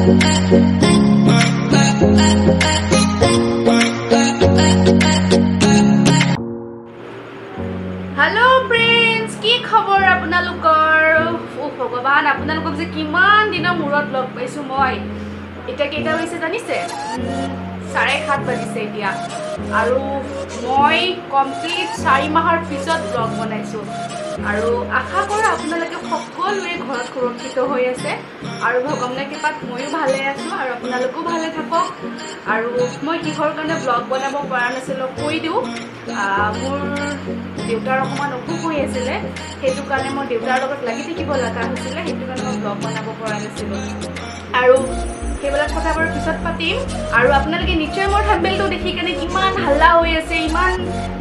Hello friends की खबर আপোনালোকৰ ও ভগৱান আপোনালোকক যে কিমান দিনৰ মূৰত লগ পাইছো মই এটা কেইটা হৈছে জানিছে 7:30 বাজিছে এতিয়া আৰু মই কমপ্লিট 4 মাহৰ পিছত ব্লগ বনাইছো আৰু আশা কৰোঁ আপোনালোকে সকলোৱে ঘৰত সুৰক্ষিত হৈ আছে আৰু ভগৱানৰ কৃপাত ময়ো ভালে আছো আৰু আপোনালোকো ভালে থাকক আৰু মই কিহৰ কাৰণে ব্লগ বনাব পৰা নাছিলো কৈ দিওঁ মোৰ দেউতাৰ অকমান অসুখ হৈ আছিলে সেইটো কাৰণে মই দেউতাৰ লগত লাগি থাকিব লগা হৈছিলে সেইটো কাৰণে মই ব্লগ বনাব পৰা নাছিলো আৰু সেইবিলাক কথাবোৰ পিছত পাতিম আৰু আপোনালোকে নিশ্চয় মোৰ থাম্বনেলটো দেখি কেনে কিমান হাল্লা হৈ আছে ইমান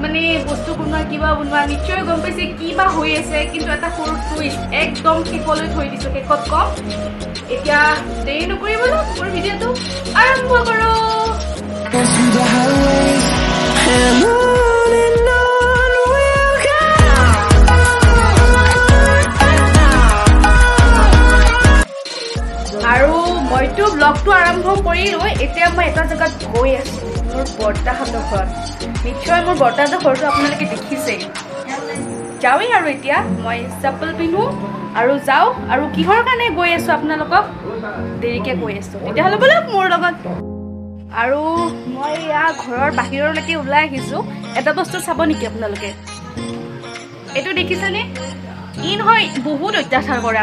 মানে বস্তু বনোৱা কিবা বনোৱা নিশ্চয় গম পাইছে কিবা হৈ আছে কিন্তু এটা সৰু টুইষ্ট একদম শেষলৈ থৈ দিছোঁ শেষত কম এতিয়া দেৰি নকৰি বলো মোৰ ভিডিঅ'টো আৰম্ভ কৰোঁ আৰু মইতো ব্লগটো আৰম্ভ কৰিলোঁ এতিয়া মই এটা জেগাত গৈ আছোঁ মোৰ বৰ্তাহঁতৰ ঘৰত নিশ্চয় মোৰ বৰ্তাহঁতৰ ঘৰটো আপোনালোকে দেখিছেই যাওঁৱেই আৰু এতিয়া মই চপ্পল পিন্ধো আৰু যাওঁ আৰু কিহৰ কাৰণে গৈ আছোঁ আপোনালোকক দেৰিকৈ গৈ আছোঁ তেতিয়াহ'লে বলক মোৰ লগত আৰু মই এয়া ঘৰৰ বাহিৰলৈকে ওলাই আহিছোঁ এটা বস্তু চাব নেকি আপোনালোকে এইটো দেখিছেনে ই নহয় বহুত অত্যাচাৰ কৰে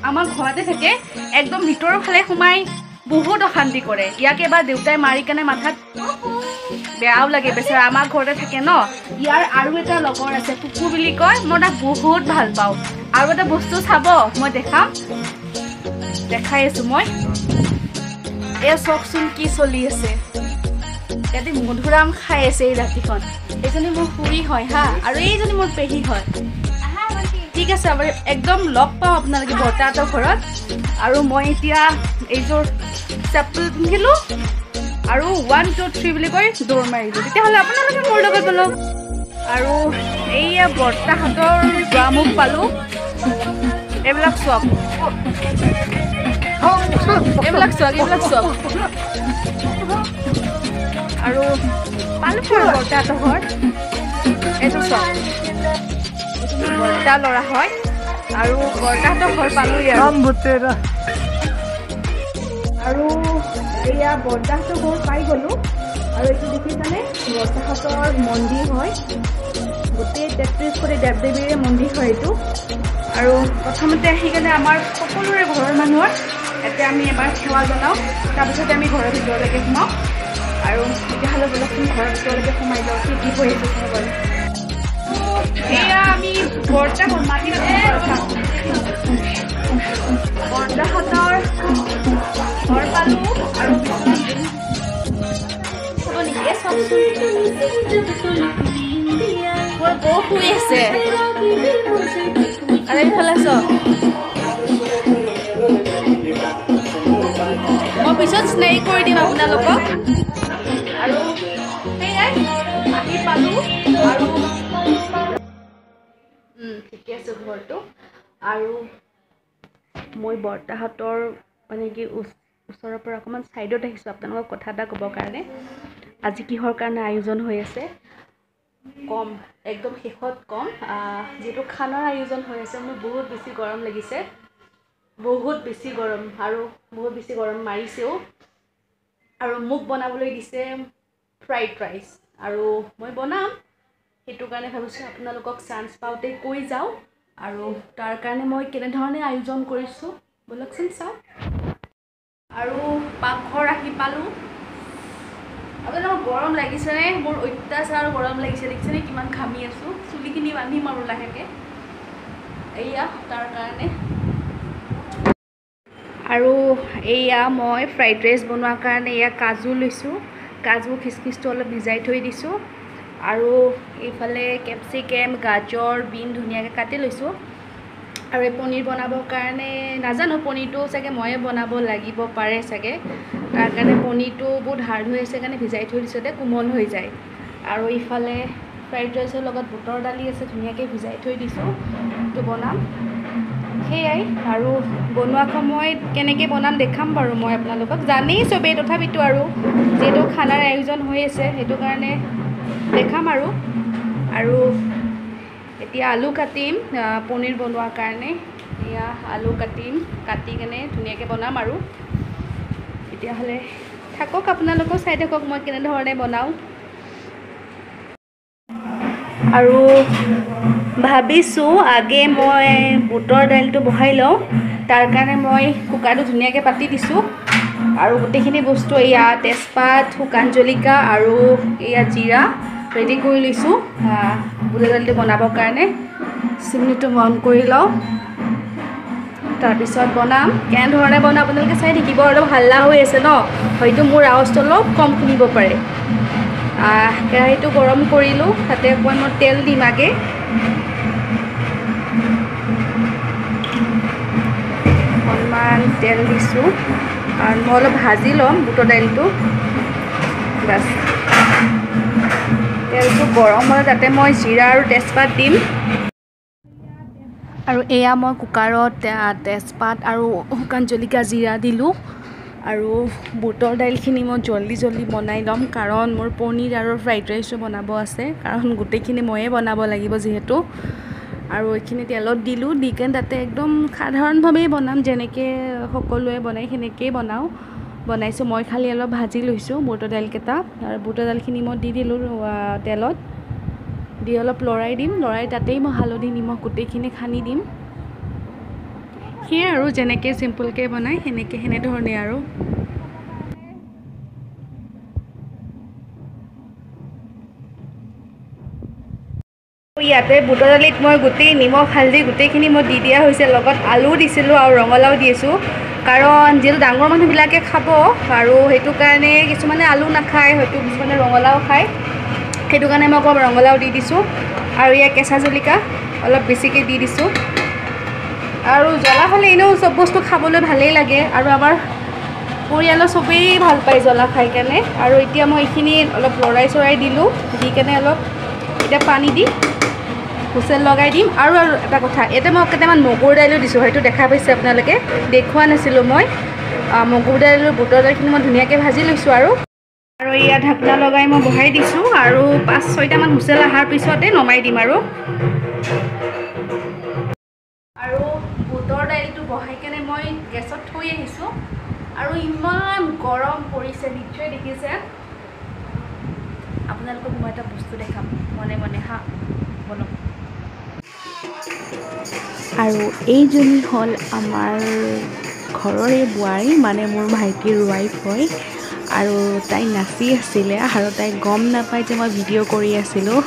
আমাক ঘৰতে থাকে একদম ভিতৰৰ ফালে সোমাই বহুত অশান্তি কৰে ইয়াক এবাৰ দেউতাই মাৰি কেনে মাথাত বেয়াও লাগে বেচাৰা আমাৰ ঘৰতে থাকে ন ইয়াৰ আৰু এটা লগৰ আছে কুকুৰ বুলি কয় মই তাক বহুত ভাল পাওঁ আৰু এটা বস্তু চাব মই দেখাই আছোঁ মই এয়া চাওকচোন কি চলি আছে ইয়াতে মধুৰাম খাই আছে এই ৰাতিখন এইজনী মোৰ খুৰী হয় হা আৰু এইজনী মোৰ পেহী হয় ঠিক আছে একদম লগ পাওঁ আপোনালোকে বৰ্তাহঁতৰ ঘৰত আৰু মই এতিয়া এইযোৰ চেপ্পল পিন্ধিলোঁ আৰু 1 2 3 বুলি কৈ দৌৰ মাৰিলোঁ তেতিয়াহ'লে আপোনালোকে মোৰ লগত বলক আৰু এইয়া বৰ্তাহঁতৰ দুৱাৰমুখ পালোঁ এইবিলাক চাওক আৰু পালোঁ বৰ্তাহঁতৰ ঘৰ এইটো চাওক বৰ্তা ল'ৰা হয় আৰু বৰ্তাহঁতৰ ঘৰ পালোঁ আৰু এয়া বৰ্তাহঁতৰ ঘৰ পাই গ'লোঁ আৰু এইটো দেখিছানে বৰ্তাহঁতৰ মন্দিৰ হয় গোটেই 33 কোটি দেৱ দেৱীৰে মন্দিৰ হয় এইটো আৰু প্ৰথমতে আহি কেনে আমাৰ সকলোৰে ঘৰৰ মানুহৰ ইয়াতে আমি এবাৰ সেৱা জনাওঁ তাৰপিছতে আমি ঘৰৰ ভিতৰলৈকে সোমাওঁ আৰু তেতিয়াহ'লে বলকচোন ঘৰৰ ভিতৰলৈকে সোমাই যাওঁ কি কি কৰি আছোঁ চাবলৈ এয়া আমি বৰ্তাহঁতৰ বৰ্তাহঁতৰ ঘৰ পালোঁ আৰু মোৰ বৌ শুই আছে আৰু এইফালে চাওক মই পিছত স্নেহ কৰি দিম আপোনালোকক আৰু সেয়াই আহি পালোঁ আৰু ঠিকে আছে ঘৰটো আৰু মই বৰ্তাহঁতৰ মানে কি ওচৰৰ পৰা অকণমান ছাইডত আহিছোঁ আপোনালোকক কথা এটা ক'বৰ কাৰণে আজি কিহৰ কাৰণে আয়োজন হৈ আছে কম একদম শেষত কম যিহেতু খানাৰ আয়োজন হৈ আছে মোৰ বহুত বেছি গৰম লাগিছে বহুত বেছি গৰম আৰু বহুত বেছি গৰম মাৰিছেও আৰু মোক বনাবলৈ দিছে ফ্ৰাইড ৰাইচ আৰু মই বনাম সেইটো কাৰণে ভাবিছোঁ আপোনালোকক চান্স পাওঁতে কৈ যাওঁ আৰু তাৰ কাৰণে মই কেনেধৰণে আয়োজন কৰিছোঁ বলকচোন চাওঁ আৰু পাকঘৰ আহি পালোঁ আপোনালোকৰ গৰম লাগিছেনে মোৰ অত্যাচাৰ গৰম লাগিছে দেখিছেনে কিমান ঘামি আছোঁ চুলিখিনি বান্ধিম আৰু লাহেকৈ এয়া তাৰ কাৰণে আৰু এয়া মই ফ্ৰাইড ৰাইচ বনোৱাৰ কাৰণে এয়া কাজু লৈছোঁ কাজু খিচমিচটো অলপ ভিজাই থৈ দিছোঁ আৰু এইফালে কেপচিকাম গাজৰ বিন ধুনীয়াকৈ কাটি লৈছোঁ আৰু এই পনীৰ বনাবৰ কাৰণে নাজানো পনীৰটো চাগে ময়ে বনাব লাগিব পাৰে চাগে তাৰ কাৰণে পনীৰটো বহুত হাৰ্ড হৈ আছে কাৰণে ভিজাই থৈ দিছোঁ কোমল হৈ যায় আৰু ইফালে ফ্ৰাইড ৰাইচৰ লগত বুটৰ দালি আছে ধুনীয়াকৈ ভিজাই থৈ দিছোঁ সেইটো বনাম সেয়াই আৰু বনোৱা সময়ত কেনেকৈ বনাম দেখাম বাৰু মই আপোনালোকক জানেই চবেই তথাপিতো আৰু যিহেতু খানাৰ আয়োজন হৈ আছে সেইটো কাৰণে দেখাম আৰু এতিয়া আলু কাটিম পনীৰ বনোৱাৰ কাৰণে এয়া আলু কাটি কেনে ধুনীয়াকৈ বনাম আৰু তেতিয়াহ'লে থাকক আপোনালোকেও চাই থাকক মই কেনেধৰণে বনাওঁ আৰু ভাবিছোঁ আগে মই বুটৰ দাইলটো বহাই লওঁ তাৰ কাৰণে মই কুকাৰটো ধুনীয়াকৈ পাতি দিছোঁ আৰু গোটেইখিনি বস্তু এয়া তেজপাত শুকান জলকীয়া আৰু এয়া জিৰা ৰেডি কৰি লৈছোঁ বুটৰ দাইলটো বনাবৰ কাৰণে চিমনিটো অন কৰি লওঁ তাৰপিছত বনাম কেনেধৰণে বনাওঁ আপোনালোকে চাই থাকিব অলপ হাল্লা হৈ আছে ন হয়তো মোৰ আৱাজটো অলপ কম শুনিব পাৰে কেৰাহীটো গৰম কৰিলোঁ তাতে অকণমান মই তেল দিম আগে অকণমান তেল দিছোঁ কাৰণ মই অলপ ভাজি ল'ম বুটৰ দাইলটো বাছ তেলটো গৰম হ'লে তাতে মই জিৰা আৰু তেজপাত দিম আৰু এয়া মই কুকাৰত তেজপাত আৰু শুকান জলকীয়া জিৰা দিলোঁ আৰু বুটৰ দাইলখিনি মই জল্দি বনাই ল'ম কাৰণ মোৰ পনীৰ আৰু ফ্ৰাইড ৰাইচো বনাব আছে কাৰণ গোটেইখিনি ময়ে বনাব লাগিব যিহেতু আৰু এইখিনি তেলত দিলোঁ দি কেনে তাতে একদম সাধাৰণভাৱেই বনাম যেনেকৈ সকলোৱে বনাই সেনেকৈয়ে বনাইছোঁ মই খালি অলপ ভাজি লৈছোঁ বুটৰ দাইলকেইটা আৰু বুটৰ দাইলখিনি মই দি দিলোঁ তেলত দি অলপ লৰাই দিম লৰাই তাতেই মই হালধি নিমখ গোটেইখিনি সানি দিম সেয়াই আৰু যেনেকৈ চিম্পলকৈ বনাই সেনেধৰণে আৰু ইয়াতে বুটৰ দালিত মই গোটেই নিমখ হালধি গোটেইখিনি মই দি দিয়া হৈছে লগত আলু দিছিলোঁ আৰু ৰঙালাও দিছোঁ কাৰণ যিহেতু ডাঙৰ মানুহবিলাকে খাব আৰু সেইটো কাৰণে কিছুমানে আলু নাখায় হয়তো কিছুমানে ৰঙালাও খায় সেইটো কাৰণে মই অকণ ৰঙালাও দি দিছোঁ আৰু ইয়াত কেঁচা জলকীয়া অলপ বেছিকৈ দি দিছোঁ আৰু জ্বলা খালে এনেও চব বস্তু খাবলৈ ভালেই লাগে আৰু আমাৰ পৰিয়ালৰ চবেই ভাল পায় জ্বলা খাই কেনে আৰু এতিয়া মই এইখিনি অলপ লৰাই দিলোঁ দি কেনে অলপ এতিয়া পানী দি হুইচেল লগাই দিম আৰু এটা কথা ইয়াতে মই কেইটামান মগুৰ দাইলো দিছোঁ হয়তো দেখা পাইছে আপোনালোকে দেখুওৱা নাছিলোঁ মই মগুৰ দাইল আৰু বুটৰ দাইলখিনি মই ধুনীয়াকৈ ভাজি লৈছোঁ আৰু ইয়াত ঢাকনা লগাই মই বহাই দিছোঁ আৰু 5-6টামান হুইচেল অহাৰ পিছতে নমাই দিম আৰু বুটৰ দাইলটো বহাই কেনে মই গেছত থৈ আহিছোঁ আৰু ইমান গৰম পৰিছে নিশ্চয় দেখিছে আপোনালোকক মই এটা বস্তু দেখাম মনে হা বলক আৰু এইজনী হ'ল আমাৰ ঘৰৰে বোৱাৰী মানে মোৰ ভাইটিৰ ৱাইফ হয় আৰু তাই নাচি আছিলে আৰু তাই গম নাপায় যে মই ভিডিঅ' কৰি আছিলোঁ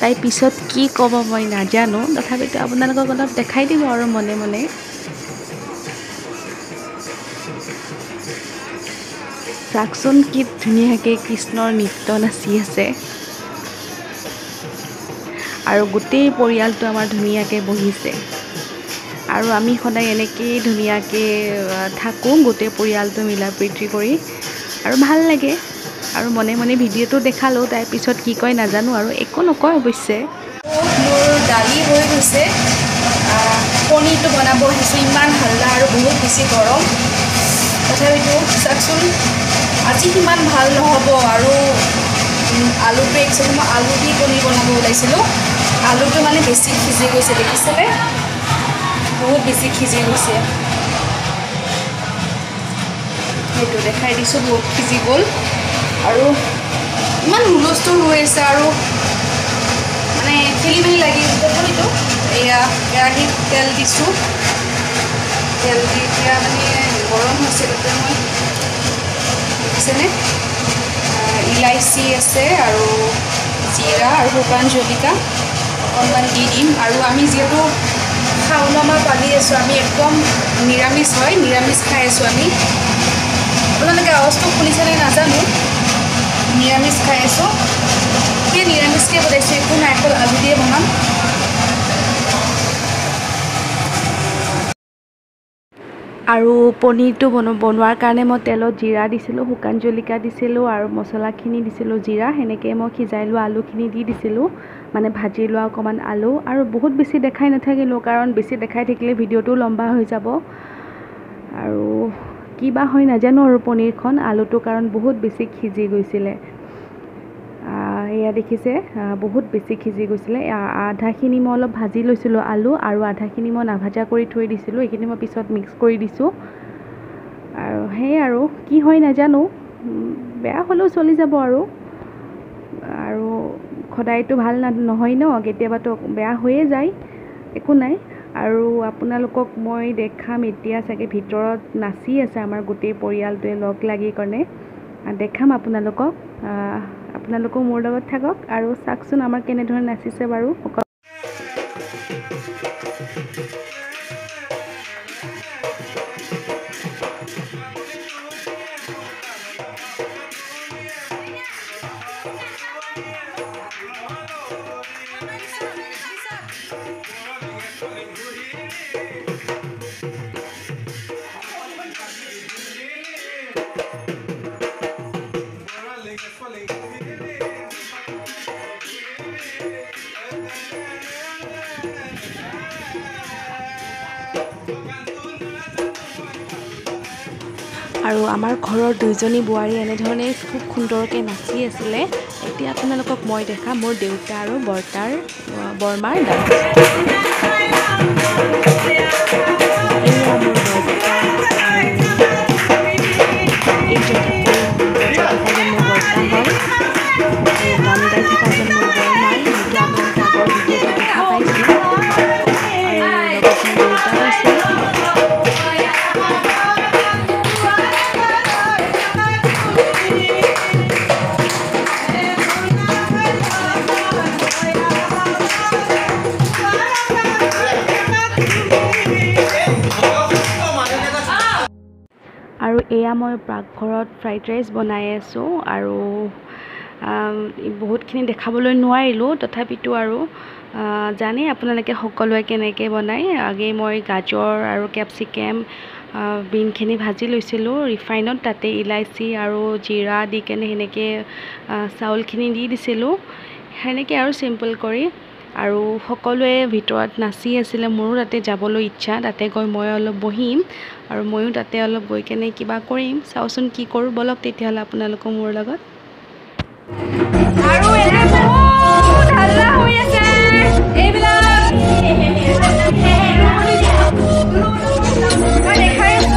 তাই পিছত কি ক'ব মই নাজানো তথাপিতো আপোনালোকক অলপ দেখাই দিব আৰু মনে চাওকচোন কি ধুনীয়াকৈ কৃষ্ণৰ নৃত্য নাচি আছে আৰু গোটেই পৰিয়ালটো আমাৰ ধুনীয়াকৈ বহিছে আৰু আমি সদায় এনেকৈয়ে ধুনীয়াকৈ থাকোঁ গোটেই পৰিয়ালটো মিলা প্ৰীতি কৰি আৰু ভাল লাগে আৰু মনে ভিডিঅ'টো দেখালোঁ তাৰ পিছত কি কয় নাজানো আৰু একো নকয় অৱশ্যে মোৰ দালি হৈ গৈছে পনীৰটো বনাব আহিছোঁ ইমান হাল্লা আৰু বহুত বেছি গৰম তথাপিতো চাওকচোন আজি সিমান ভাল নহ'ব আৰু আলুটো একচুৱেলি মই আলু দি পনীৰ বনাব ওলাইছিলোঁ আলুটো মানে বেছি সিজি গৈছে দেখিছেনে বহুত বেছি সিজি গৈছে সেইটো দেখাই দিছোঁ বহুত সিজি গ'ল আৰু ইমান হুলস্থুল হৈ আছে আৰু মানে খেলি লাগি আছে তথাপিতো এয়া কেৰাহীত তেল দিছোঁ তেল দি এতিয়া মানে গৰম হৈছে তাতে মই দেখিছেনে ইলাইচি আছে আৰু জিৰা আৰু শুকান জলকীয়া অকণমান দি দিম আৰু আমি যিহেতু শাওণ মাহ পালি আছোঁ আমি একদম নিৰামিষ হয় নিৰামিষ খাই আছোঁ আমি আপোনালোকে আৱাজটো শুনিছেনে নাজানো নিৰামিষ খাই আছোঁ সেই নিৰামিষকৈ বনাইছোঁ একো নাই অকল আলু দিয়ে বনাম আৰু পনীৰটো বনোৱাৰ কাৰণে মই তেলত জিৰা দিছিলোঁ শুকান জলকীয়া দিছিলোঁ আৰু মছলাখিনি দিছিলোঁ জিৰা সেনেকৈ মই সিজাই লোৱা আলুখিনি দি দিছিলোঁ মানে ভাজি লোৱা অকণমান আলু আৰু বহুত বেছি দেখাই নাথাকিলোঁ কাৰণ বেছি দেখাই থাকিলে ভিডিঅ'টো লম্বা হৈ যাব আৰু কিবা হয় নাজানো আৰু পনীৰখন আলুটো কাৰণ বহুত বেছি সিজি গৈছিলে এয়া দেখিছে বহুত বেছি সিজি গৈছিলে আধাখিনি মই অলপ ভাজি লৈছিলোঁ আলু আৰু আধাখিনি মই নাভাজা কৰি থৈ দিছিলোঁ এইখিনি মই পিছত মিক্স কৰি দিছোঁ আৰু সেই আৰু কি হয় নাজানো বেয়া হ'লেও চলি যাব আৰু সদায়তো ভাল নহয় ন কেতিয়াবাতো বেয়া হৈয়ে যায় একো নাই আৰু আপোনালোকক মই দেখাম এতিয়া চাগে ভিতৰত নাচি আছে আমাৰ গোটেই পৰিয়ালটোৱে লগ লাগি কাৰণে দেখাম আপোনালোকো মোৰ লগত থাকক আৰু চাওকচোন আমাৰ কেনেধৰণে নাচিছে বাৰু আৰু আমাৰ ঘৰৰ দুইজনী বোৱাৰী এনেধৰণে খুব সুন্দৰকৈ নাচি আছিলে এতিয়া আপোনালোকক মই দেখাম মোৰ দেউতা আৰু বৰমাৰ ডান্স আৰু এয়া মই পাকঘৰত ফ্ৰাইড ৰাইচ বনাই আছোঁ আৰু বহুতখিনি দেখাবলৈ নোৱাৰিলোঁ তথাপিতো আৰু জানে আপোনালোকে সকলোৱে কেনেকৈ বনায় আগে মই গাজৰ আৰু কেপচিকাম বিনখিনি ভাজি লৈছিলোঁ ৰিফাইনত তাতে ইলাইচি আৰু জিৰা দি কেনে সেনেকৈ চাউলখিনি দি দিছিলোঁ সেনেকৈ আৰু চিম্পল কৰি আৰু সকলোৱে ভিতৰত নাচি আছিলে মোৰো তাতে যাবলৈ ইচ্ছা তাতে গৈ মই অলপ বহিম আৰু ময়ো তাতে অলপ গৈ কেনে কিবা কৰিম চাওচোন কি কৰোঁ বলক তেতিয়াহ'লে আপোনালোকো মোৰ লগত আৰু এনে বহুত হাল্লা হৈ আছে এইবিলাক মই দেখাই আছোঁ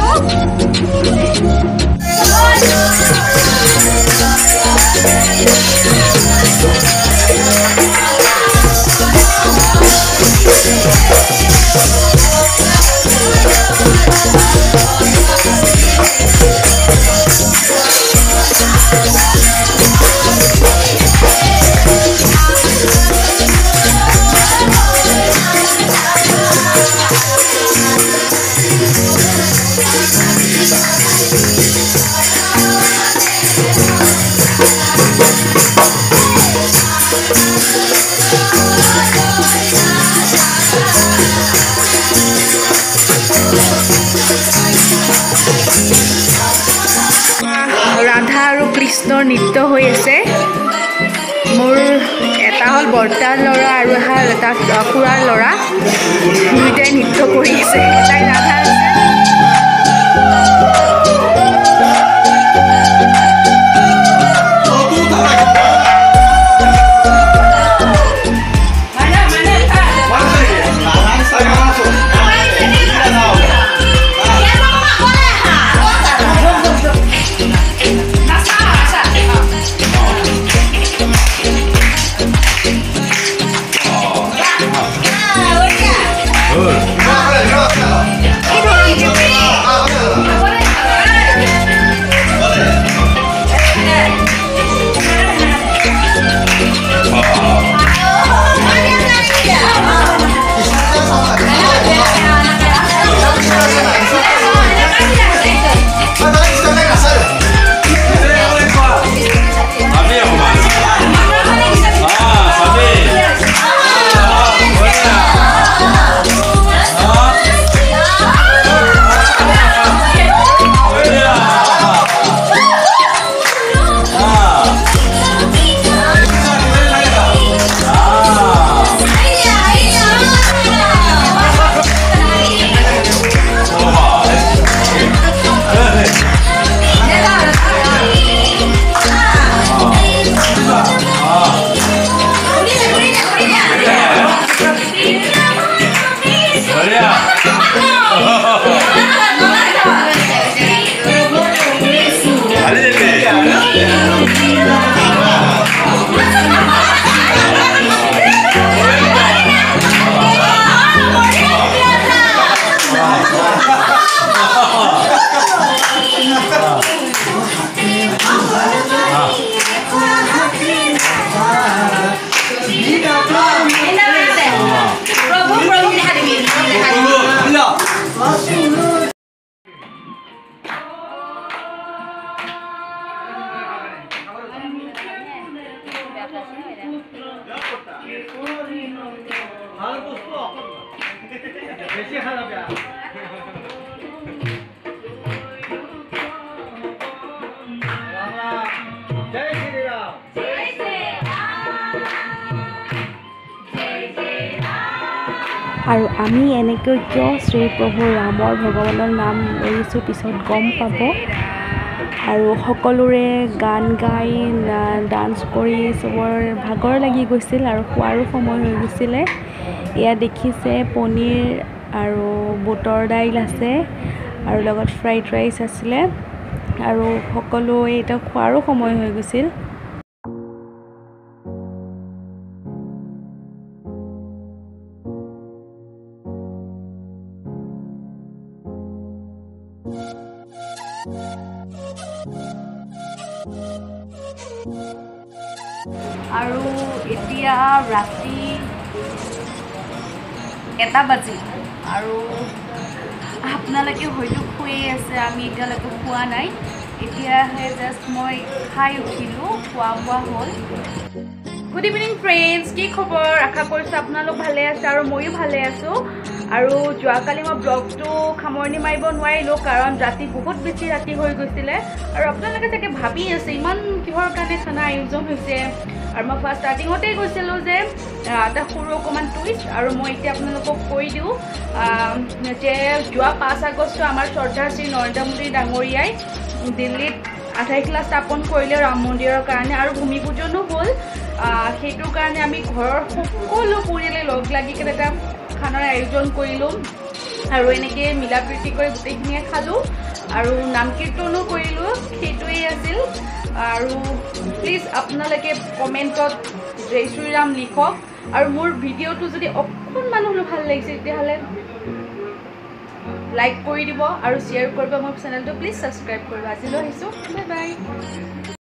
ৰাধা আৰু কৃষ্ণৰ নৃত্য হৈ আছে মোৰ এটা হ'ল বৰ্তাৰ ল'ৰা আৰু এটা খুৰাৰ ল'ৰা দুয়োটাই নৃত্য কৰি আছে এটাই ৰাধা আছে আৰু আমি এনেকৈ কিয় শ্ৰী প্ৰভু ৰামৰ ভগৱানৰ নাম লৈছোঁ পিছত গম পাব। আৰু সকলোৰে গান গাই ডান্স কৰি চবৰ ভাগৰ লাগি গৈছিল আৰু খোৱাৰো সময় হৈ গৈছিলে। এয়া দেখিছে পনীৰ আৰু বুটৰ দাইল আছে আৰু লগত ফ্ৰাইড ৰাইচ আছিলে আৰু সকলো এটা খোৱাৰো সময় হৈ গৈছিল। আৰু এতিয়া ৰাতি 1 বাজিল আৰু আপোনালোকে হয়তো শুয়ে আছে, আমি এতিয়ালৈকে খোৱা নাই। এতিয়াহে জাষ্ট মই খাই উঠিলোঁ, খোৱা বোৱা হ'ল। গুড ইভিনিং ফ্ৰেণ্ডছ, কি খবৰ? আশা কৰিছোঁ আপোনালোক ভালে আছে আৰু ময়ো ভালে আছোঁ। আৰু যোৱাকালি মই ব্লগটো সামৰণি মাৰিব নোৱাৰিলোঁ কাৰণ ৰাতি বহুত বেছি ৰাতি হৈ গৈছিলে। আৰু আপোনালোকে চাগে ভাবি আছে ইমান কিহৰ কাৰণে খানা আয়োজন হৈছে। আৰু মই ফাৰ্ষ্ট ষ্টাৰ্টিঙতেই কৈছিলোঁ যে এটা সৰু অকণমান টুইষ্ট, আৰু মই এতিয়া আপোনালোকক কৈ দিওঁ যে যোৱা 5 আগষ্ট আমাৰ শ্ৰদ্ধাৰ শ্ৰী নৰেন্দ্ৰ মোদী ডাঙৰীয়াই দিল্লীত আধাৰশিলা স্থাপন কৰিলে ৰাম মন্দিৰৰ কাৰণে, আৰু ভূমি পূজনো হ'ল। সেইটোৰ কাৰণে আমি ঘৰৰ সকলো পৰিয়ালে লগ লাগি কেনে এটা খানাৰ আয়োজন কৰিলোঁ আৰু এনেকৈ মিলা প্ৰীতি কৰি গোটেইখিনিয়ে খালোঁ আৰু নাম কীৰ্তনো কৰিলোঁ। সেইটোৱেই আছিল। আৰু প্লিজ আপোনালোকে কমেণ্টত জয় শ্ৰীৰাম লিখক, আৰু মোৰ ভিডিঅ'টো যদি অকণমান হ'লেও ভাল লাগিছে তেতিয়াহ'লে লাইক কৰি দিব আৰু শ্বেয়াৰ কৰিব। মোৰ চেনেলটো প্লিজ ছাবস্ক্ৰাইব কৰিব। আজিলৈ আহিছোঁ, বাই বাই।